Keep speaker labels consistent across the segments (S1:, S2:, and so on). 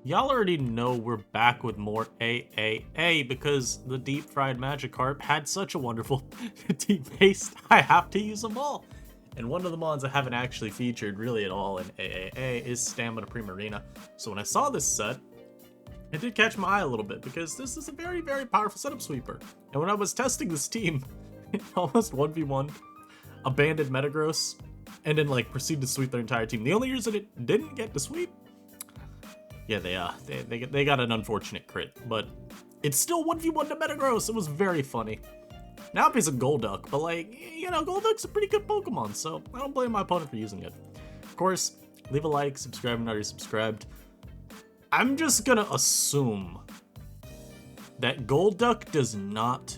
S1: Y'all already know we're back with more AAA because the deep fried Magikarp had such a wonderful team base. I have to use them all. And one of the mons I haven't actually featured really at all in AAA is Stamina Primarina. So when I saw this set, it did catch my eye a little bit because this is a very, very powerful setup sweeper. And when I was testing this team, it almost 1v1 abandoned Metagross and then like proceeded to sweep their entire team. The only reason it didn't get to sweep, yeah, they got an unfortunate crit, but it's still 1v1 to Metagross. It was very funny. Now it plays a Golduck, but like, you know, Golduck's a pretty good Pokemon, so I don't blame my opponent for using it. Of course, leave a like, subscribe if you're not already subscribed. I'm just gonna assume that Golduck does not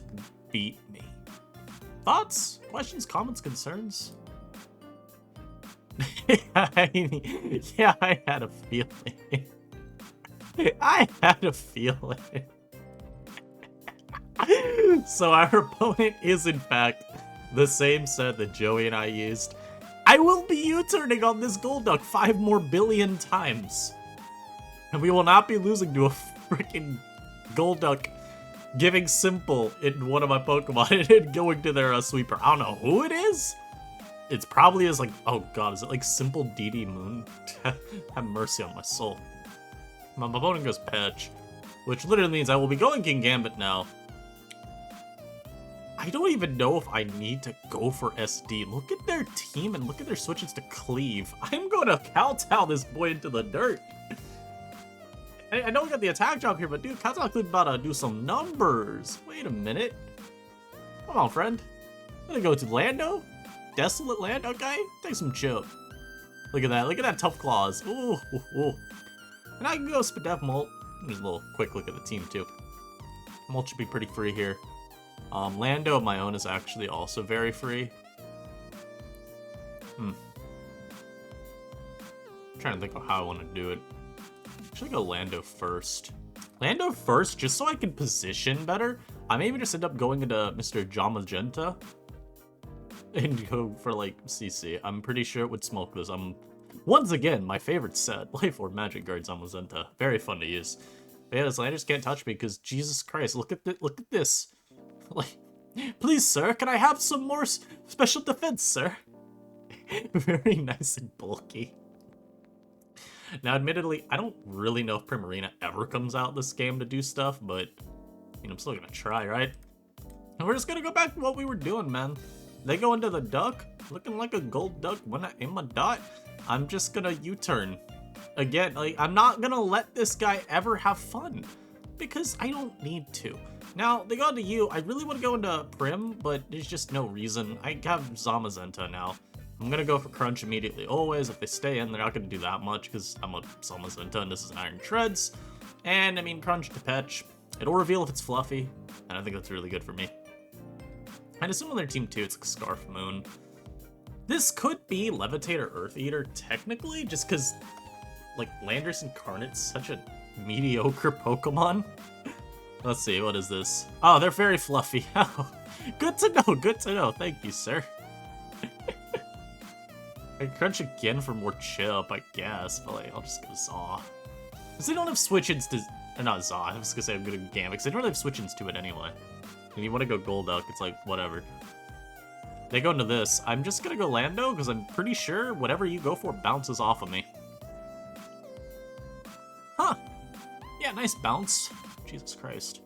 S1: beat me. Thoughts? Questions? Comments? Concerns? Yeah, I had a feeling. I had a feeling. So our opponent is in fact the same set that Joey and I used. I will be U-turning on this Golduck 5 more billion times. And we will not be losing to a freaking Golduck giving simple in one of my Pokemon and then going to their sweeper. I don't know who it is. It's probably is like, oh god, is it like Simple DD Moon? Have mercy on my soul. My opponent goes Patch, which literally means I will be going King Gambit now. I don't even know if I need to go for SD. Look at their team and look at their switches to Cleave. I'm going to kowtow this boy into the dirt. I know we got the attack drop here, but dude, kowtow Cleave about to do some numbers. Wait a minute. Come on, friend. I'm gonna go to Lando. Desolate Lando guy? Take some chill. Look at that. Look at that tough claws. Ooh, ooh, ooh. And I can go Spadef Molt. There's a little quick look at the team too. Molt should be pretty free here. Lando of my own is actually also very free. I'm trying to think of how I want to do it. Should I go Lando first? Lando first, just so I can position better. I maybe just end up going into Mr. Jamagenta and go for like CC. I'm pretty sure it would smoke this. Once again, my favorite set, Life Orb Magic Guard Zamazenta. Very fun to use. But yeah, this Landers can't touch me because Jesus Christ, look at this. Like, please, sir, can I have some more special defense, sir? Very nice and bulky. Now, admittedly, I don't really know if Primarina ever comes out this game to do stuff, but you know, I'm still gonna try, right? And we're just gonna go back to what we were doing, man. They go into the duck, looking like a Golduck when I aim a dot. I'm just gonna U-turn. Again, like, I'm not gonna let this guy ever have fun, because I don't need to. Now, they go into you. I really want to go into Prim, but there's just no reason. I have Zamazenta now. I'm going to go for Crunch immediately always. If they stay in, they're not going to do that much because I'm a Zamazenta and this is an Iron Treads. And, I mean, Crunch to Petch. It'll reveal if it's Fluffy, and I think that's really good for me. And assume on their team, too, it's like Scarf Moon. This could be Levitate or Earth Eater, technically, just because, like, Landorus Incarnate's such a mediocre Pokemon. Let's see, what is this? Oh, they're very fluffy. Oh, good to know. Thank you, sir. I crunch again for more chip, I guess, but like, I'll just go Zaw. Because they don't have switch-ins to... not Zaw, I was gonna say I'm gonna go Gambit, because they don't really have switch-ins to it anyway. And you want to go Golduck, it's like, whatever. They go into this. I'm just gonna go Lando, because I'm pretty sure whatever you go for bounces off of me. Huh. Yeah, nice bounce. Jesus Christ.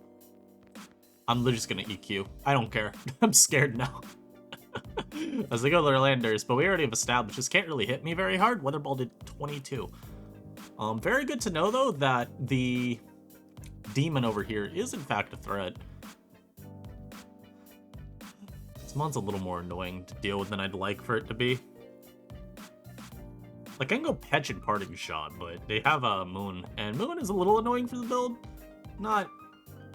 S1: I'm literally just gonna EQ. I don't care. I'm scared now. As they go to their Landers, but we already have established this can't really hit me very hard. Weather Ball did 22. Very good to know, though, that the Demon over here is, in fact, a threat. This mon's a little more annoying to deal with than I'd like for it to be. Like, I can go Petch and Parting Shot, but they have a Moon, and Moon is a little annoying for the build. Not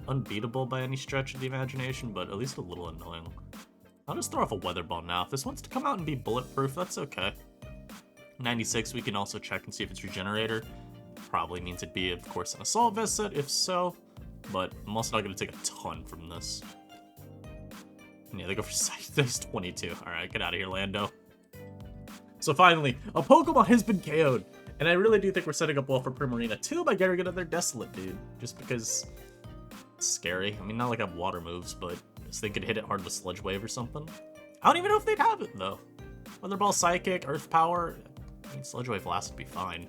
S1: unbeatable by any stretch of the imagination, but at least a little annoying. I'll just throw off a Weather Ball now. If this wants to come out and be bulletproof, that's okay. 96, we can also check and see if it's Regenerator. Probably means it'd be, of course, an Assault Vest set, if so. But I'm also not going to take a ton from this. And yeah, they go for Sight. There's 22. Alright, get out of here, Lando. So finally, a Pokemon has been KO'd. And I really do think we're setting up well for Primarina too by getting rid of their Desolate, dude. Just because it's scary. I mean, not like I have water moves, but so they could hit it hard with Sludge Wave or something. I don't even know if they'd have it, though. Weather Ball, Psychic, Earth Power. I mean, Sludge Wave Blast would be fine.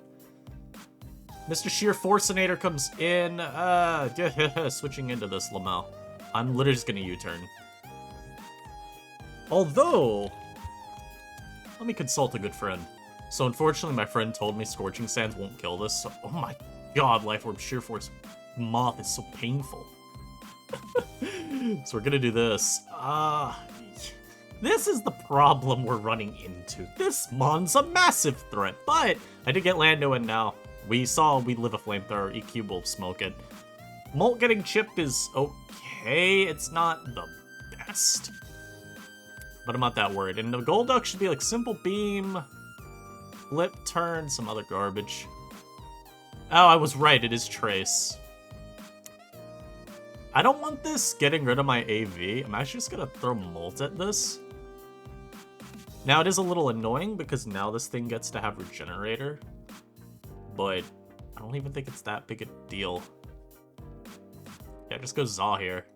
S1: Mr. Sheer Forcinator comes in. Switching into this Lamel. I'm literally just gonna U-turn. Although, let me consult a good friend. So unfortunately, my friend told me Scorching Sands won't kill this. So, oh my god, Life Orb Sheer Force Moth is so painful. So we're gonna do this. This is the problem we're running into. This Mon's a massive threat, but I did get Lando in now. We saw we live a flamethrower, EQ will smoke it. Molt getting chipped is okay. It's not the best, but I'm not that worried. And the Golduck should be like Simple Beam, Flip Turn, some other garbage. Oh, I was right. It is Trace. I don't want this getting rid of my AV. I'm actually just gonna throw Molt at this. Now, it is a little annoying because now this thing gets to have Regenerator, but I don't even think it's that big a deal. Yeah, just go Zaw here.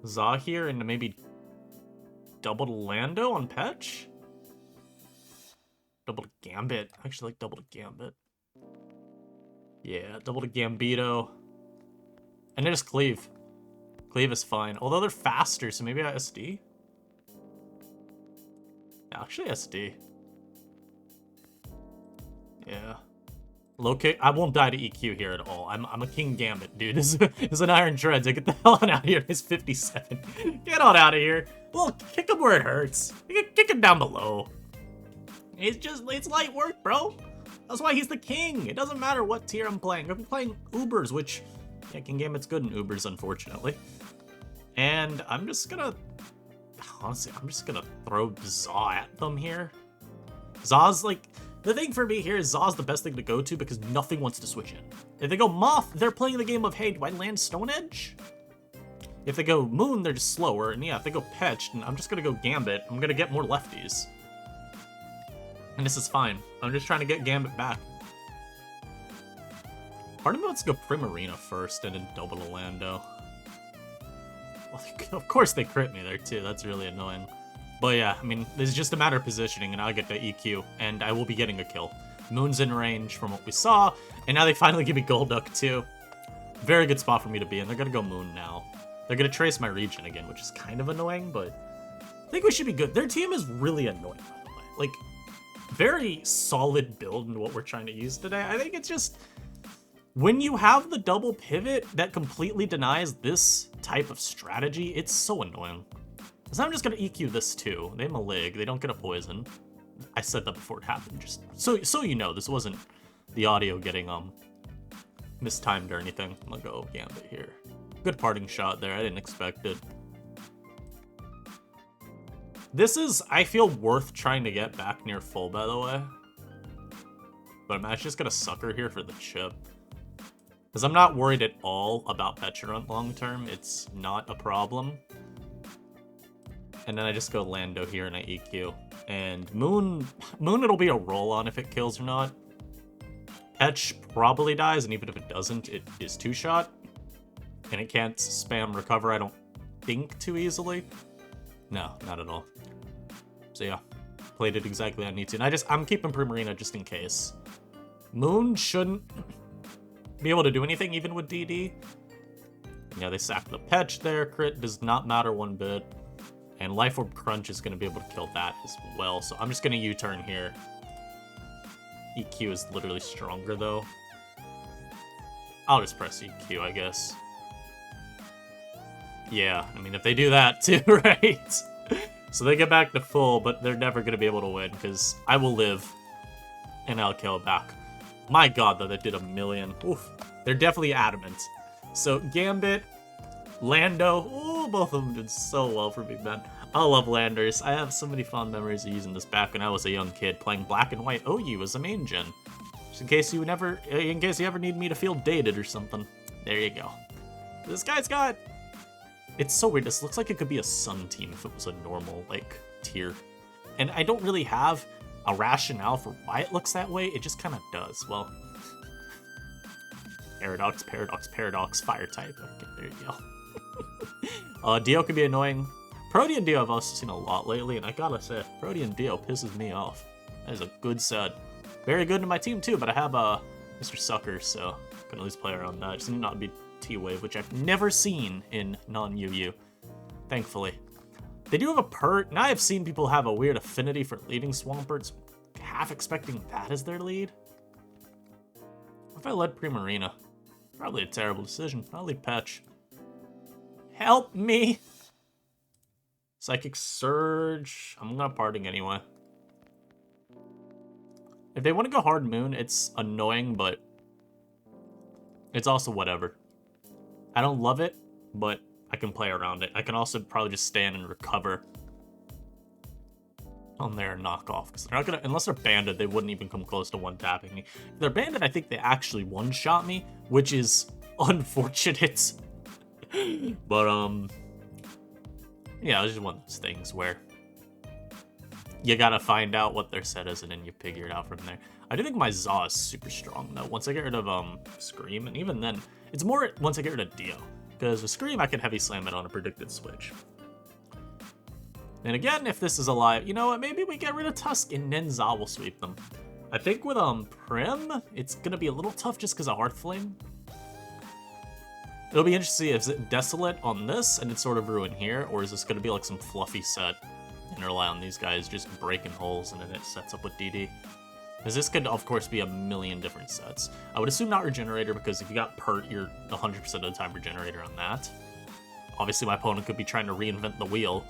S1: Zaw here and maybe double to Lando on Petch? Double to Gambit. I actually like double to Gambit. Yeah, double to Gambito. And then just Cleave. Cleave is fine. Although they're faster, so maybe I SD? Actually, SD. Yeah. Low kick. I won't die to EQ here at all. I'm a King Gambit, dude. This is an Iron Treads. I get the hell on out of here. It's 57. Get on out of here. Well, kick him where it hurts. Kick him down below. It's light work, bro. That's why he's the king. It doesn't matter what tier I'm playing. If I'm playing Ubers, which, yeah, King Gambit's good in Ubers, unfortunately. And I'm just gonna, honestly, I'm just gonna throw Zaw at them here. Zaw's like, the thing for me here is Zaw's the best thing to go to because nothing wants to switch in. If they go Moth, they're playing the game of, hey, do I land Stone Edge? If they go Moon, they're just slower. And yeah, if they go Petch, then I'm just gonna go Gambit. I'm gonna get more lefties. And this is fine. I'm just trying to get Gambit back. Part of me wants to go Primarina first and then double to Lando. Well, of course they crit me there too. That's really annoying. But yeah, I mean, it's just a matter of positioning, and I'll get the EQ, and I will be getting a kill. Moon's in range from what we saw, and now they finally give me Golduck too. Very good spot for me to be in. They're gonna go Moon now. They're gonna trace my region again, which is kind of annoying, but I think we should be good. Their team is really annoying, by the way. Like, very solid build in what we're trying to use today. I think it's just, when you have the double pivot that completely denies this type of strategy, it's so annoying. Because I'm just going to EQ this too. They Malig. They don't get a poison. I said that before it happened. Just so you know, this wasn't the audio getting mistimed or anything. I'm going to go Gambit here. Good parting shot there. I didn't expect it. This is, I feel, worth trying to get back near full, by the way. But I'm actually just going to Sucker here for the chip. Because I'm not worried at all about Petulant long term. It's not a problem. And then I just go Lando here and I EQ. And Moon it'll be a roll on if it kills or not. Petch probably dies, and even if it doesn't, it is 2-shot. And it can't spam recover, I don't think, too easily. No, not at all. So yeah, played it exactly how I need to. And I'm keeping Primarina just in case. Moon shouldn't be able to do anything even with DD. Yeah, they sacked the Petch there. Crit does not matter one bit. And Life Orb Crunch is going to be able to kill that as well. So I'm just going to U-turn here. EQ is literally stronger, though. I'll just press EQ, I guess. Yeah, I mean, if they do that too, right? So they get back to full, but they're never going to be able to win, because I will live, and I'll kill it back. My god, though, that did a million. Oof. They're definitely adamant. So Gambit, Lando, ooh, both of them did so well for me, man. I love Landers. I have so many fond memories of using this back when I was a young kid, playing Black and White OU as a main gen. Just in case you ever need me to feel dated or something. There you go. This guy's got... It's so weird. This looks like it could be a Sun team if it was a normal, like, tier. And I don't really have... a rationale for why it looks that way. It just kind of does. Well, Paradox, Paradox, Paradox, Fire type. Okay, there you go. Dio can be annoying. Protean Dio I've also seen a lot lately, and I gotta say, Protean Dio pisses me off. That is a good set. Very good in my team too, but I have Mr. Sucker, so I can at least play around that. Just need not be T-Wave, which I've never seen in non-UU, thankfully. They do have a Pert, and I have seen people have a weird affinity for leading Swamperts, half expecting that as their lead. What if I led Primarina? Probably a terrible decision. I'll lead Patch. Help me! Psychic Surge. I'm gonna parting anyway. If they want to go hard Moon, it's annoying, but it's also whatever. I don't love it, but I can play around it. I can also probably just stand and recover on their knockoff, because they're not gonna, unless they're banded, they wouldn't even come close to one-tapping me. If they're banded, I think they actually one-shot me, which is unfortunate. But yeah, it's just one of those things where you gotta find out what their set is, and then you figure it out from there. I do think my Zaw is super strong, though. Once I get rid of Scream, and even then, it's more once I get rid of Dio. Because with Scream, I can heavy slam it on a predicted switch. And again, if this is alive, you know what? Maybe we get rid of Tusk, and then Zaw will sweep them. I think with Prim, it's gonna be a little tough just because of Hearthflame. It'll be interesting if it's Desolate on this, and it's sort of Ruin here, or is this gonna be like some fluffy set? And rely on these guys just breaking holes, and then it sets up with DD. Because this could, of course, be a million different sets. I would assume not Regenerator, because if you got Pert, you're 100% of the time Regenerator on that. Obviously, my opponent could be trying to reinvent the wheel.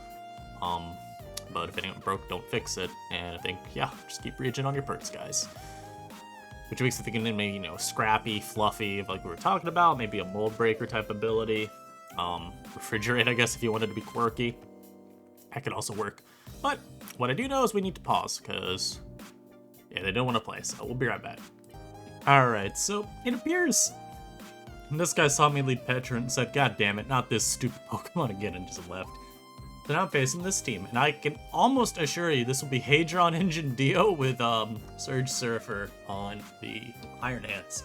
S1: But if anything broke, don't fix it. And I think, yeah, just keep Regen on your Perts, guys. Which makes me think maybe, you know, Scrappy, Fluffy, like we were talking about. Maybe a Mold Breaker type ability. Refrigerate, I guess, if you wanted to be quirky. That could also work. But what I do know is we need to pause, because yeah, they don't want to play, so we'll be right back. Alright, so it appears this guy saw me lead Petra and said, God damn it, not this stupid Pokemon again, and just left. So now I'm facing this team, and I can almost assure you this will be Hadron Engine Dio with Surge Surfer on the Iron Hands.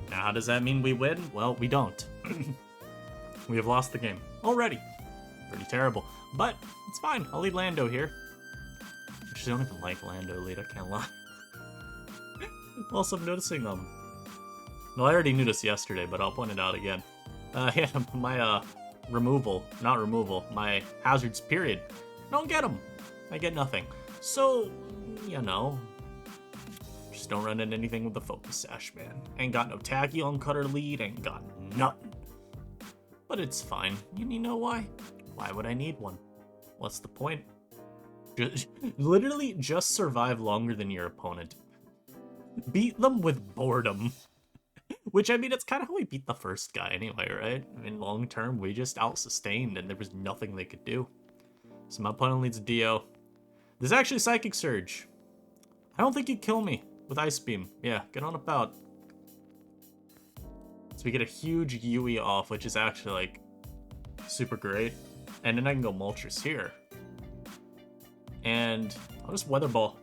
S1: Now, how does that mean we win? Well, we don't. We have lost the game already. Pretty terrible. But it's fine. I'll lead Lando here. Actually, I don't even like Lando lead, I can't lie. Also, I'm noticing, well, I already knew this yesterday, but I'll point it out again. Yeah, my, my hazards, period. I don't get them. I get nothing. So, you know, just don't run into anything with the Focus Sash, man. Ain't got no Tachyon Cutter lead, ain't got nothing. But it's fine. You know why? Why would I need one? What's the point? Literally just survive longer than your opponent. Beat them with boredom. Which, I mean, it's kind of how we beat the first guy anyway, right? I mean, long term, we just out-sustained and there was nothing they could do. So my opponent leads Dio. This is actually Psychic Surge. I don't think you'd kill me with Ice Beam. Yeah, get on about. So we get a huge Yui off, which is actually, like, super great. And then I can go Moltres here. And I'll just Weather Ball.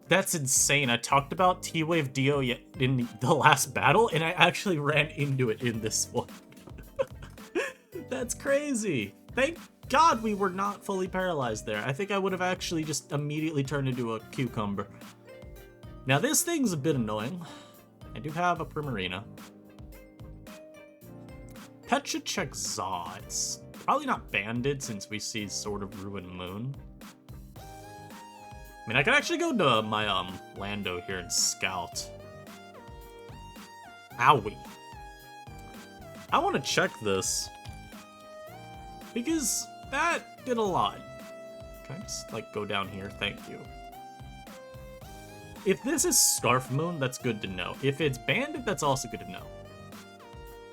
S1: That's insane. I talked about T-Wave Dio in the last battle, and I actually ran into it in this one. That's crazy. Thank God we were not fully paralyzed there. I think I would have actually just immediately turned into a cucumber. Now this thing's a bit annoying. I do have a Primarina. Pet should check Zaw. It's probably not banded since we see Sword of Ruin Moon. I mean, I could actually go to my Lando here and scout. Owie. I want to check this because that did a lot. Can I just like go down here? Thank you. If this is Scarf Moon, that's good to know. If it's banded, that's also good to know.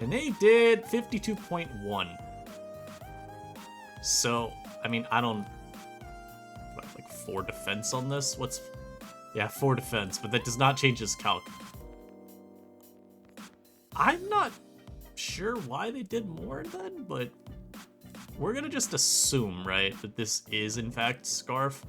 S1: And they did 52.1. So, I mean, I don't... What, like 4 defense on this? What's... Yeah, 4 defense, but that does not change his calc. I'm not sure why they did more then, but... We're gonna just assume, right, that this is in fact Scarf.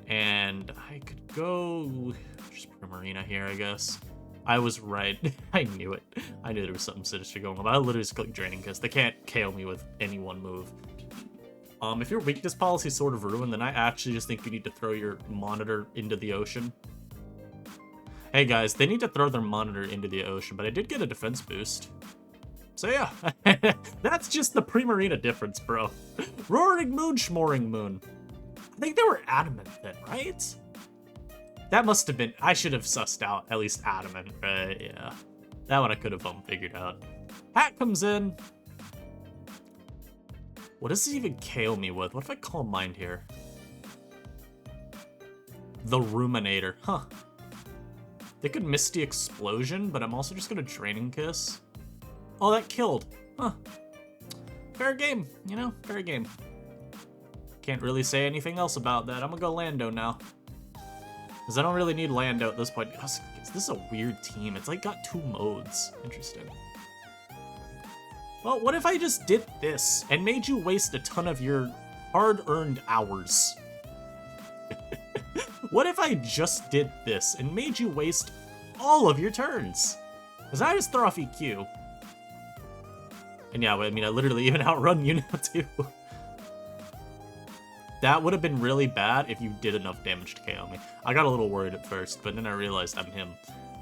S1: And I could go just Primarina here, I guess. I was right. I knew it. I knew there was something sinister going on, but I literally just clicked Draining Kiss. They can't KO me with any one move. If your weakness policy is sort of ruined, then I actually just think you need to throw your monitor into the ocean. Hey guys, they need to throw their monitor into the ocean, but I did get a defense boost. So yeah, that's just the Primarina difference, bro. Roaring Moon, Schmoring Moon. I think they were adamant then, right? That must have been, I should have sussed out at least adamant, right? Yeah. That one I could have figured out. Hat comes in. What does it even KO me with? What if I Calm Mind here? The Ruminator. Huh. They could Misty Explosion, but I'm also just gonna Draining Kiss. Oh, that killed. Huh. Fair game, you know? Fair game. Can't really say anything else about that. I'm gonna go Lando now. Because I don't really need Lando at this point. This is a weird team. It's like got 2 modes. Interesting. Well, what if I just did this and made you waste a ton of your hard-earned hours? What if I just did this and made you waste all of your turns? Because I just throw off EQ. And yeah, I mean, I literally even outrun you now, too. That would have been really bad if you did enough damage to KO me. I got a little worried at first, but then I realized I'm him.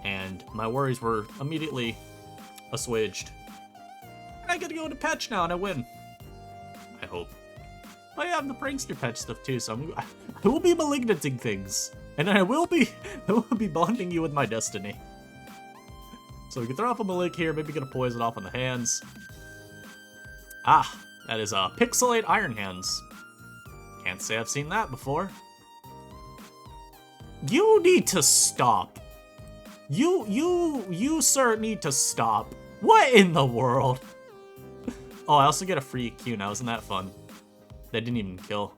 S1: And my worries were immediately assuaged. And I get to go into Patch now, and I win. I hope. Oh yeah, I'm the Prankster Patch stuff too, so I will be malignanting things. And I will be bonding you with my destiny. So we can throw off a Malik here, maybe get a Poison off on the hands. Ah, that is Pixelate Iron Hands. Can't say I've seen that before. You need to stop. You, sir, need to stop. What in the world? Oh, I also get a free EQ now. Isn't that fun? That didn't even kill.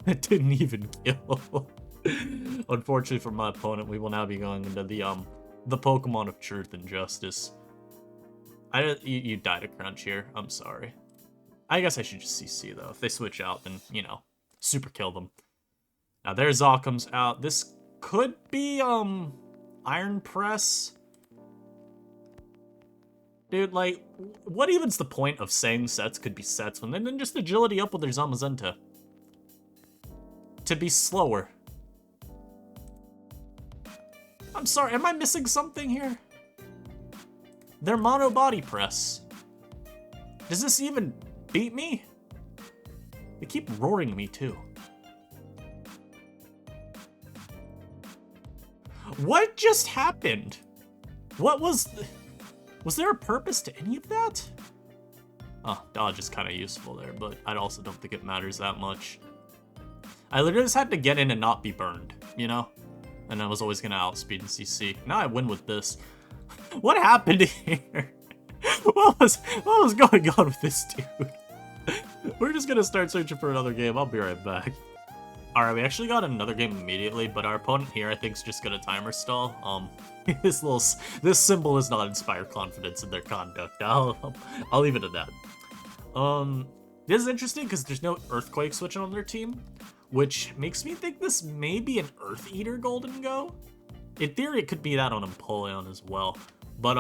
S1: That didn't even kill. Unfortunately for my opponent, we will now be going into the Pokemon of Truth and Justice. You died a crunch here. I'm sorry. I guess I should just CC though. If they switch out, then, you know, super kill them. Now their Zaw comes out. This could be, Iron Press. Dude, like, what even's the point of saying sets could be sets when then just agility up with their Zamazenta? To be slower. I'm sorry, am I missing something here? Their Mono Body Press. Does this even beat me? They keep roaring me too. What just happened? What was... Was there a purpose to any of that? Oh, dodge is kind of useful there, but I also don't think it matters that much. I literally just had to get in and not be burned, you know? And I was always gonna outspeed and CC. Now I win with this. What happened here? What was going on with this dude? We're just gonna start searching for another game. I'll be right back. Alright, we actually got another game immediately, but our opponent here I think is just gonna timer stall. This symbol does not inspire confidence in their conduct. I'll leave it at that. This is interesting because there's no Earthquake switch on their team, which makes me think this may be an Earth Eater Golden Go. In theory, it could be that on Empoleon as well, but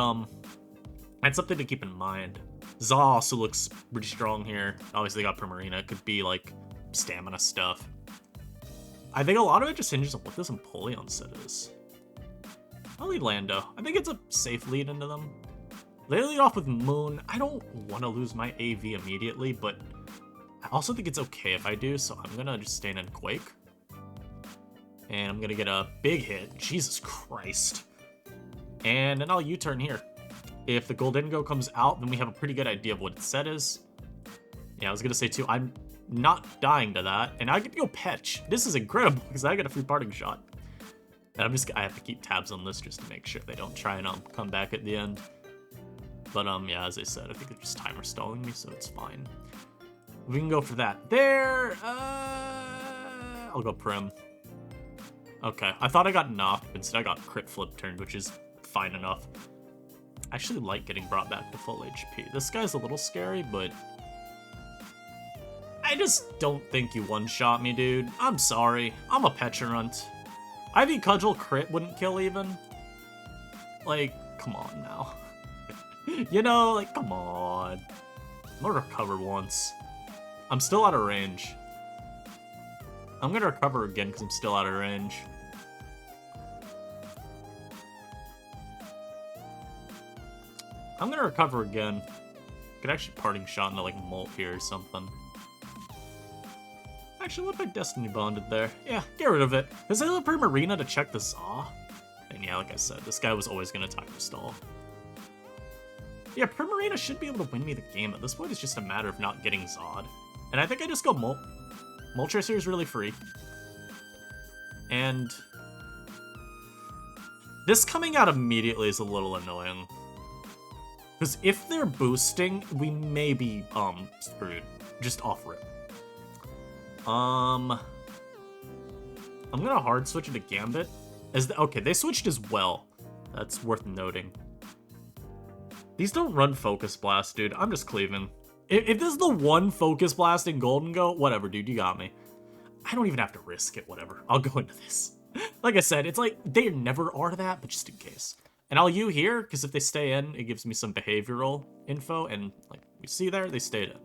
S1: that's something to keep in mind. Zaw also looks pretty strong here. Obviously, got Primarina. It could be like stamina stuff. I think a lot of it just hinges on what this Empoleon set is. I'll lead Lando. I think it's a safe lead into them. They lead off with Moon. I don't want to lose my AV immediately, but I also think it's okay if I do, so I'm going to just stand in Quake. And I'm going to get a big hit. Jesus Christ. And then I'll U-turn here. If the Goldengo comes out, then we have a pretty good idea of what its set is. Yeah, I was going to say, too, I'm not dying to that. And I get to go Petch. This is incredible, because I get a free parting shot. And I have to keep tabs on this just to make sure they don't try and come back at the end. But yeah, as I said, I think they're just timer stalling me, so it's fine. We can go for that. There, I'll go Prim. Okay, I thought I got knocked, but instead I got crit flip turned, which is fine enough. I actually like getting brought back to full HP. This guy's a little scary, but I just don't think you one-shot me, dude. I'm sorry. I'm a petulant. Ivy Cudgel crit wouldn't kill even. Like, come on now. You know, like, come on. I'm gonna recover once. I'm still out of range. I'm gonna recover again because I'm still out of range. I'm gonna recover again. Could actually parting shot into like Molt here or something. Actually, what if I Destiny Bonded there? Yeah, get rid of it. Is it a Primarina to check the Zaw? And yeah, like I said, this guy was always gonna Tiger Stall. Yeah, Primarina should be able to win me the game. At this point, it's just a matter of not getting Zod. And I think I just go Molt. Moltres here is really free. And this coming out immediately is a little annoying. Because if they're boosting, we may be, screwed. Just off rip. I'm gonna hard switch it to Gambit. Okay, they switched as well. That's worth noting. These don't run Focus Blast, dude. I'm just cleaving. If this is the one Focus Blast in Golden Go, whatever, dude, you got me. I don't even have to risk it, whatever. I'll go into this. Like I said, it's like, they never are that, but just in case. And I'll U here, because if they stay in, it gives me some behavioral info, and like we see there, they stayed in.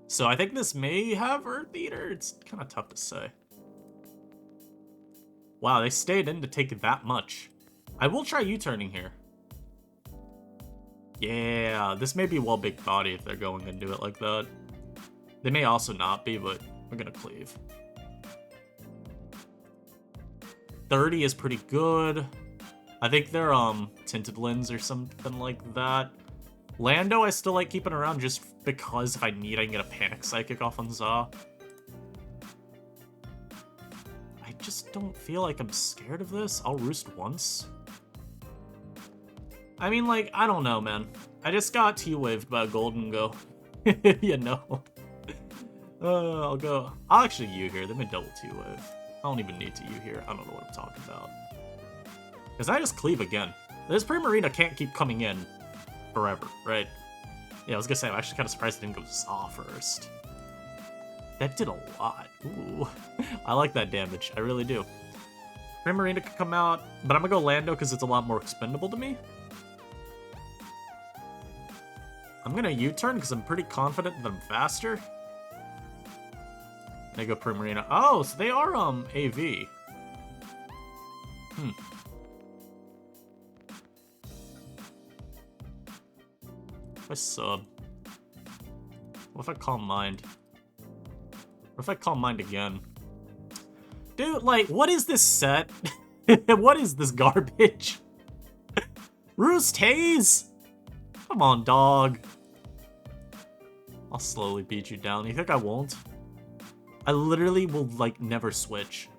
S1: So I think this may have Earth Eater. It's kind of tough to say. Wow, they stayed in to take that much. I will try U-turning here. Yeah, this may be well big body if they're going to do it like that. They may also not be, but we're gonna cleave. 30 is pretty good. I think they're Tinted Lens or something like that. Lando I still like keeping around just because if I need I can get a Panic Psychic off on Zaw. I just don't feel like I'm scared of this. I'll Roost once. I mean, like, I don't know, man. I just got T-Waved by a Golden Go. You know. I'll go. I'll actually U here. They may double T-Wave. I don't even need to U here. I don't know what I'm talking about. Because I just cleave again. This Primarina can't keep coming in forever, right? Yeah, I was gonna say, I'm actually kind of surprised it didn't go Zaw first. That did a lot. Ooh. I like that damage. I really do. Primarina could come out, but I'm gonna go Lando because it's a lot more expendable to me. I'm gonna U-turn because I'm pretty confident that I'm faster. They go Primarina. Oh, so they are AV. If I sub. What if I Calm Mind? What if I Calm Mind again? Dude, like, what is this set? What is this garbage? Roost Haze? Come on, dog. I'll slowly beat you down. You think I won't? I literally will, like, never switch.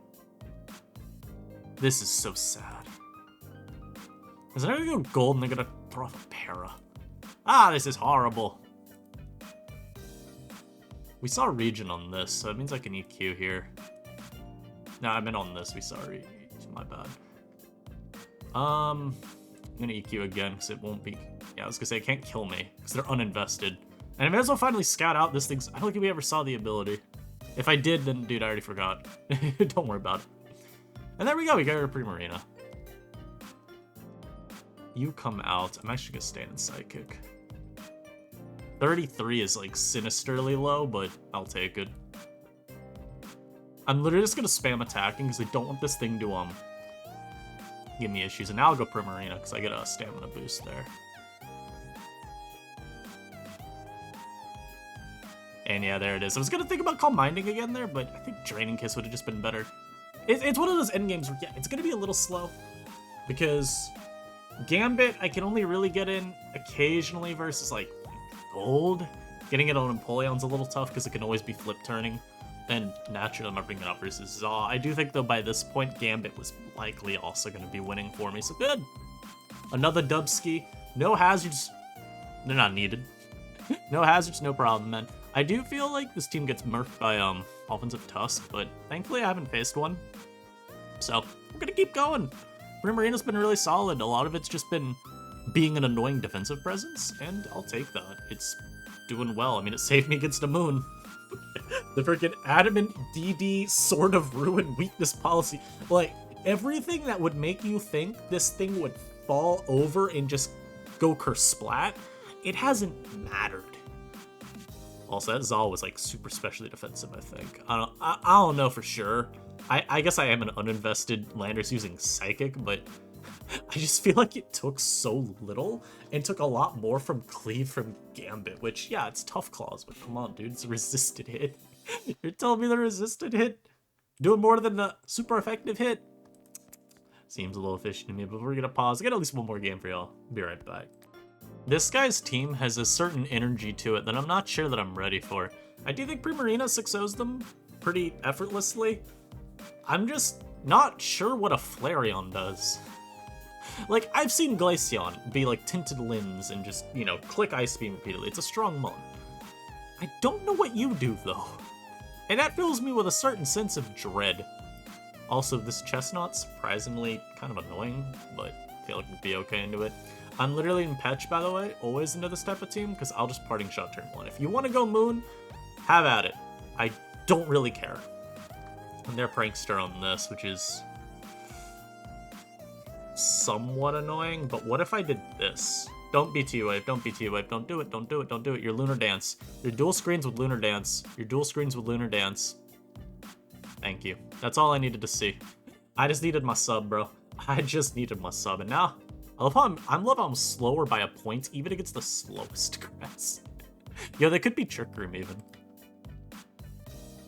S1: This is so sad. Is I gonna go gold and they're gonna throw off a para. Ah, this is horrible. We saw region on this, so it means I can EQ here. No, I meant on this. We saw region. My bad. I'm gonna EQ again because it won't be. Yeah, I was gonna say it can't kill me because they're uninvested. And I may as well finally scout out this thing's. I don't think we ever saw the ability. If I did, then dude, I already forgot. Don't worry about it. And there we go. We got rid of Primarina. You come out. I'm actually gonna stay in Psychic. 33 is like sinisterly low, but I'll take it. I'm literally just gonna spam attacking because I don't want this thing to give me issues. And now I'll go Primarina because I get a stamina boost there. And yeah, there it is. I was gonna think about Calm Minding again there, but I think Draining Kiss would have just been better. It's one of those endgames where, yeah, it's gonna be a little slow. Because Gambit, I can only really get in occasionally versus, like, Gold. Getting it on Empoleon's a little tough because it can always be flip turning. And naturally, I'm not bringing it up versus Zaw. I do think, though, by this point, Gambit was likely also going to be winning for me. So good. Another Dubski. No hazards. They're not needed. No hazards, no problem, man. I do feel like this team gets murked by Offensive Tusk, but thankfully I haven't faced one. So, we're going to keep going. Primarina's been really solid. A lot of it's just been being an annoying defensive presence, and I'll take that. It's doing well. I mean, it saved me against a moon. The freaking adamant DD Sword of Ruin weakness policy. Like, everything that would make you think this thing would fall over and just go kersplat, it hasn't mattered. Also, that Zal was like super specially defensive, I think. I don't know for sure. I guess I am an uninvested Landers using Psychic, but I just feel like it took so little and took a lot more from Cleave from Gambit, which, yeah, it's Tough Claws, but come on, dude, it's a resisted hit. You're telling me the resisted hit doing more than the super effective hit? Seems a little fishy to me, but we're gonna pause. I got at least one more game for y'all. Be right back. This guy's team has a certain energy to it that I'm not sure that I'm ready for. I do think Primarina 6-0s them pretty effortlessly. I'm just not sure what a Flareon does. Like, I've seen Glaceon be like Tinted Limbs and just, you know, click Ice Beam repeatedly. It's a strong mon. I don't know what you do, though. And that fills me with a certain sense of dread. Also, this Chestnut's surprisingly kind of annoying, but I feel like we'll be okay into it. I'm literally in Patch, by the way, always into this type of team, because I'll just Parting Shot turn 1. If you want to go Moon, have at it. I don't really care. And they're Prankster on this, which is somewhat annoying, but what if I did this? Don't be T-Wave, don't be T-Wave, don't do it, don't do it, don't do it. Your Lunar Dance. Your dual screens with Lunar Dance. Your dual screens with Lunar Dance. Thank you. That's all I needed to see. I just needed my sub, bro. I just needed my sub, and now I love how I'm slower by a point, even against the slowest grass. Yo, they could be Trick Room even.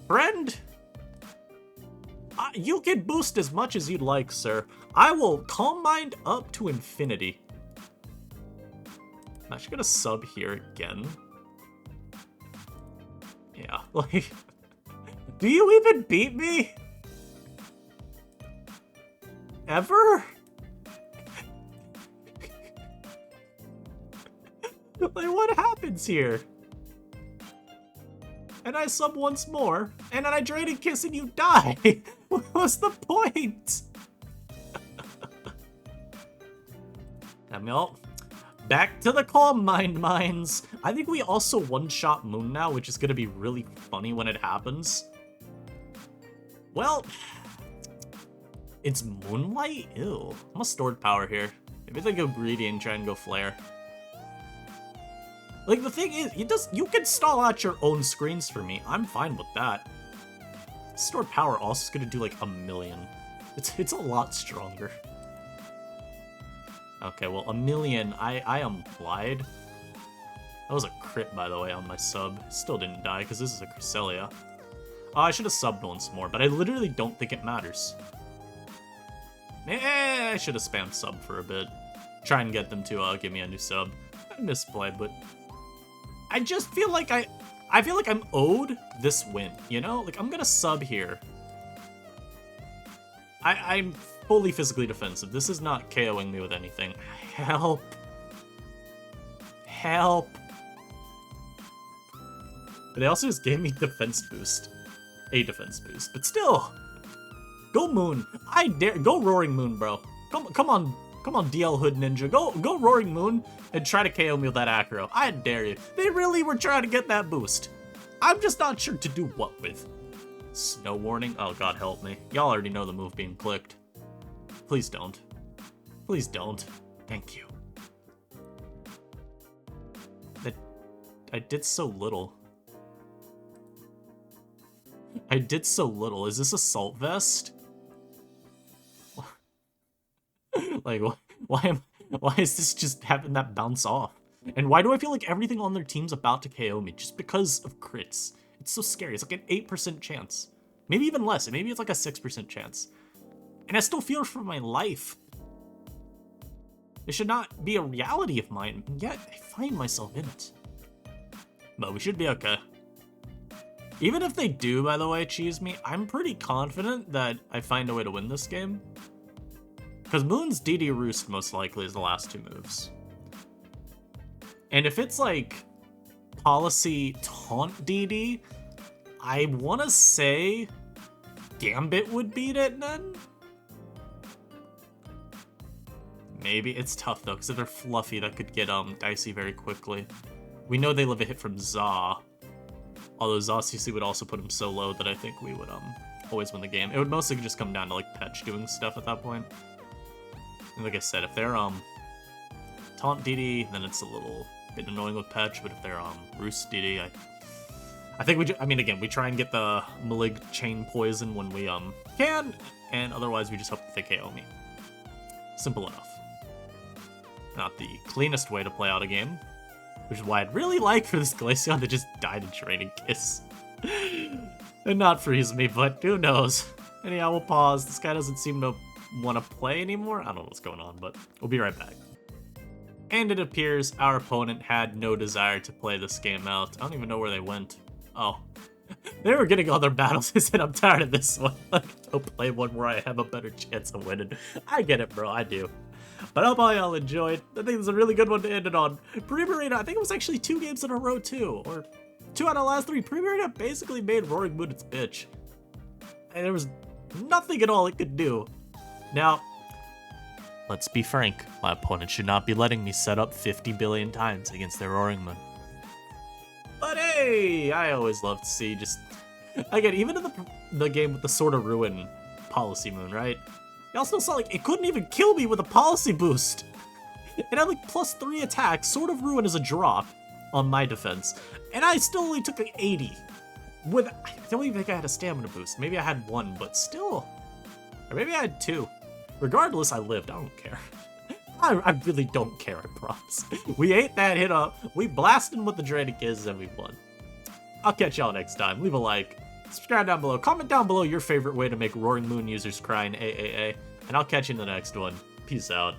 S1: Friend! You can boost as much as you'd like, sir. I will Calm Mind up to infinity. I'm actually gonna sub here again. Yeah, like... Do you even beat me? Ever? Like, what happens here? And I sub once more, and then I Drain and Kiss and you die! What's the point? Well, back to the Calm Mind mines. I think we also one-shot Moon now, which is gonna be really funny when it happens. Well, it's Moonlight? Ew. I'm a stored power here. Maybe they go greedy and try and go Flare. Like, the thing is, you can stall out your own screens for me. I'm fine with that. Stored power also is gonna do like 1,000,000. It's a lot stronger. Okay, well, 1,000,000. I implied. That was a crit, by the way, on my sub. Still didn't die, because this is a Cresselia. Oh, I should have subbed once more, but I literally don't think it matters. I should have spammed sub for a bit. Try and get them to give me a new sub. I misplayed, but I just feel like I feel like I'm owed this win, you know? Like, I'm gonna sub here. I'm fully physically defensive. This is not KOing me with anything. Help. Help. But they also just gave me defense boost. A defense boost, but still. Go Moon. I dare. Go Roaring Moon, bro. Come on, DL Hood Ninja. Go Roaring Moon and try to KO me with that Acro. I dare you. They really were trying to get that boost. I'm just not sure to do what with. Snow Warning? Oh, God help me. Y'all already know the move being clicked. Please don't. Please don't. Thank you. I did so little. I did so little. Is this Assault Vest? Like, why is this just having that bounce off? And why do I feel like everything on their team's about to KO me just because of crits? It's so scary. It's like an 8% chance. Maybe even less. Maybe it's like a 6% chance. And I still fear for my life. It should not be a reality of mine, and yet I find myself in it. But we should be okay. Even if they do, by the way, cheese me, I'm pretty confident that I find a way to win this game. Because Moon's DD Roost most likely is the last 2 moves. And if it's like Policy Taunt DD, I want to say Gambit would beat it then? Maybe. It's tough though, because if they're fluffy, that could get dicey very quickly. We know they live a hit from Za. Although Za CC would also put him so low that I think we would always win the game. It would mostly just come down to like Petch doing stuff at that point. And like I said, if they're Taunt DD, then it's a little bit annoying with Petch, but if they're Roost DD, I think I mean, again, we try and get the Malig Chain Poison when we can, and otherwise we just hope that they KO me. Simple enough. Not the cleanest way to play out a game, which is why I'd really like for this Glaceon to just die to Draining Kiss. And not freeze me, but who knows. Anyhow, we'll pause. This guy doesn't seem to want to play anymore. I don't know what's going on, but we'll be right back. And it appears our opponent had no desire to play this game out. I don't even know where they went. Oh. They were getting other battles. I said, I'm tired of this one. Go play one where I have a better chance of winning. I get it, bro. I do. But I hope all y'all enjoyed. I think it's a really good one to end it on. Primarina, I think it was actually 2 games in a row, too. Or 2 out of the last 3. Primarina basically made Roaring Moon its bitch. And there was nothing at all it could do. Now, let's be frank. My opponent should not be letting me set up 50 billion times against their Roaring Moon. But hey, I always love to see just... Again, even in the game with the Sword of Ruin Policy Moon, right? Y'all still saw, like, it couldn't even kill me with a Policy Boost. It had, like, +3 attack. Sword of Ruin is a drop on my defense. And I still only took, like, 80. I don't even think I had a Stamina Boost. Maybe I had 1, but still. Or maybe I had 2. Regardless, I lived. I don't care. I really don't care, I promise. We ate that hit up, we blasted him with the Draining Kiss, and we won. I'll catch y'all next time. Leave a like, subscribe down below, comment down below your favorite way to make Roaring Moon users cry in AAA, and I'll catch you in the next one. Peace out.